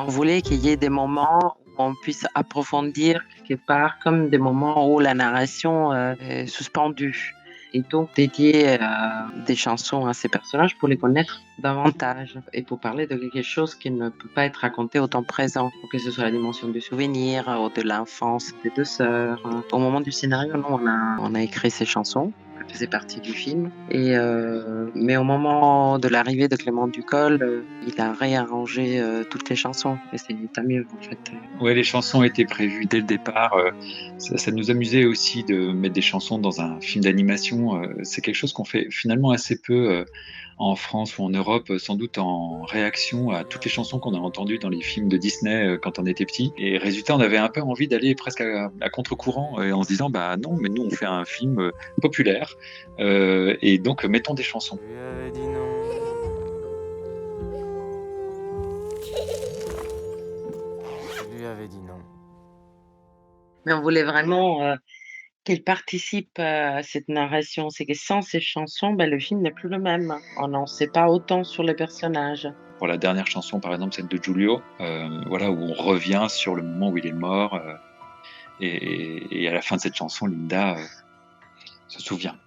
On voulait qu'il y ait des moments où on puisse approfondir quelque part, comme des moments où la narration est suspendue. Et donc dédier des chansons à ces personnages pour les connaître davantage et pour parler de quelque chose qui ne peut pas être raconté au temps présent, que ce soit la dimension du souvenir ou de l'enfance des deux sœurs. Au moment du scénario, nous, on a écrit ces chansons. Ça faisait partie du film. Mais au moment de l'arrivée de Clément Ducol, il a réarrangé toutes les chansons. Et c'est tant mieux, en fait. Ouais, les chansons étaient prévues dès le départ. Ça nous amusait aussi de mettre des chansons dans un film d'animation. C'est quelque chose qu'on fait finalement assez peu en France ou en Europe, sans doute en réaction à toutes les chansons qu'on a entendues dans les films de Disney quand on était petit. Et résultat, on avait un peu envie d'aller presque à contre-courant en se disant, bah non, mais nous on fait un film populaire et donc mettons des chansons. Je lui avais dit non. Je lui avais dit non. Mais on voulait vraiment qu'elle participe à cette narration. C'est que sans ces chansons, ben, le film n'est plus le même. On n'en sait pas autant sur les personnages. Pour la dernière chanson, par exemple, celle de Giulio, voilà, où on revient sur le moment où il est mort. Et à la fin de cette chanson, Linda se souvient.